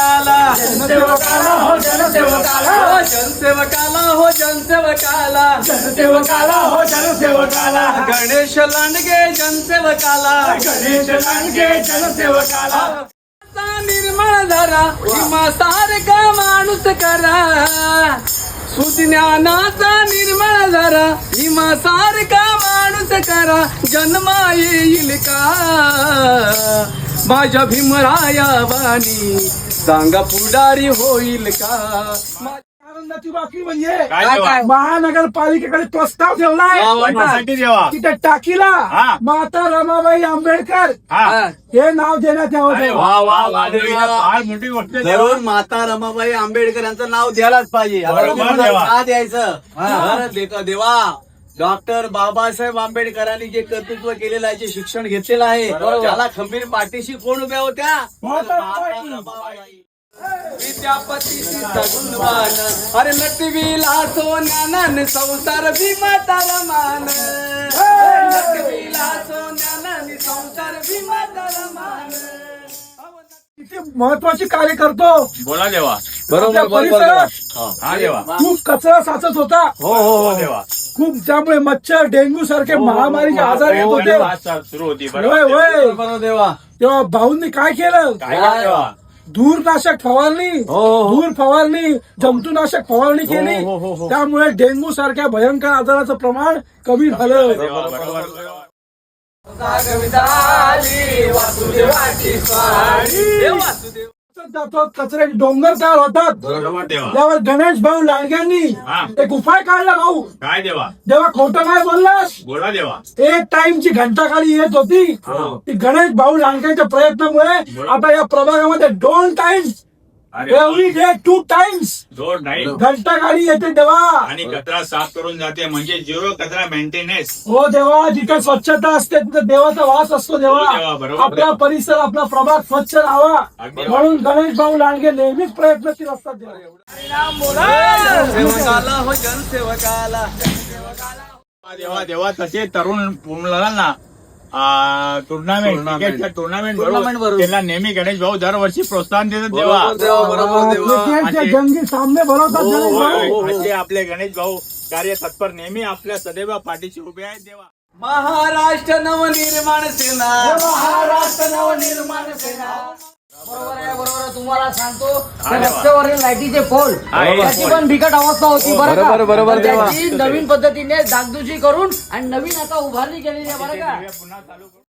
जनसेवकाला जनसेवकाला हो जनसेवकाला जनसेवकाला हो जनसेवकाला जनसेवकाला हो जनसेवकाला गणेश लांडगे जनसेवकाला गणेश लांडगे जनसेवकाला निर्मळ धरा हिमासारखा माणूस करा सुज्ञानाचा निर्मळ धरा हिमासारखा माणूस करा जन्मा येईल का माझ्या भीमराया वाणी सांगा पुढारी होईल का. आनंदाची बातमी म्हणजे काय महानगरपालिकेकडे प्रस्ताव ठेवलाय कशासाठी देवा तिथे टाकीला हा. माता रमाबाई आंबेडकर हा हे नाव देण्यात यावं. वा वा वा फार मोठी गोष्ट आहे देवा. जरूर माता रमाबाई आंबेडकर यांचं नाव द्यायलाच पाहिजे. आता बरोबर तुम्ही देवा. का द्यायचं बरं देवा. डॉक्टर बाबासाहेब आंबेडकरांनी जे कर्तृत्व केलेलं आहे जे शिक्षण घेतलेलं आहे त्याला खंबीर पाठीशी कोण उभ्या होत्या माता रमाबाई. विद्यापतीची सगुणवान अरे नटविला सोन्यानं संसार भीमाता रमान नटविला सोन्यानं संसार भीमाता रमान. किती महत्वाची कार्य करतो. बोला देवा. आपल्या परिसरात हा देवा. खूप कचरा साचत होता. हो हो हो देवा. खूप ज्यामुळे मच्छर डेंग्यू सारखे महामारीचे आजार येत होते. सुरू होती होय बरोबर होय. बरोबर देवा. तेव्हा भाऊंनी काय केलं काय काय देवा. धूरनाशक फवारणी धूर फवारणी जंतुनाशक फवारणी केली. हो, हो, हो. त्यामुळे डेंग्यू सारख्या भयंकर आजाराचं प्रमाण कमी झालं. देवा, बरोबर. जातो कचऱ्याचे डोंगर तयार होतात. बरोबर देवा. त्यावर गणेश भाऊ लांडग्यांनी हा. एक उपाय काढला. भाऊ काय देवा. तेव्हा खोटं काय बोललास. बोला देवा. एक टाइमची घंटा खाली येत होती हो. ती गणेश भाऊ लांडग्यांच्या प्रयत्नामुळे आता या प्रभागामध्ये 2 टाइम्स अरे एव्हरी डे 2 टाइम्स दोन नाही घंटा गाडी येते देवा. आणि कचरा साफ करून जाते म्हणजे 0 कचरा मेंटेनन्स. हो देवा. जिथे स्वच्छता असते तिथे देवाचा वास असतो. हो देवा, देवा बरोबर. आपला परिसर आपला प्रभाग स्वच्छ राहावा अगदी म्हणून गणेश भाऊ लांडगे नेहमीच प्रयत्नशील असतात. देवा जनसेवकाला हो जनसेवकाला देवा देवा तसे तरुण मुलांना टुर्नामेंट क्रिकेटच्या टुर्नामेंट भरून. त्यांना नेहमी गणेश भाऊ दरवर्षी प्रोत्साहन देतात देवा. बरोबर देवा. क्रिकेटचे जंगी सामने भरवतात गणेश भाऊ. असे आपले गणेश भाऊ कार्य तत्पर नेहमी आपल्या सदैव पाठीशी उभे आहेत देवा. महाराष्ट्र नवनिर्माण सेना महाराष्ट्र नवनिर्माण सेना. बरोबर आहे बरोबर आहे. तुम्हाला सांगतो हा, रस्त्यावरील लाईटीचे पोल हा, हे त्याची पोल. पण बिकट अवस्था होती बरं का. बरोबर, तर देवा. त्याची नवीन पद्धतीने डागडुजी करून आणि नवीन आता उभारणी केलेली आहे बरं का. पुन्हा चालू करू.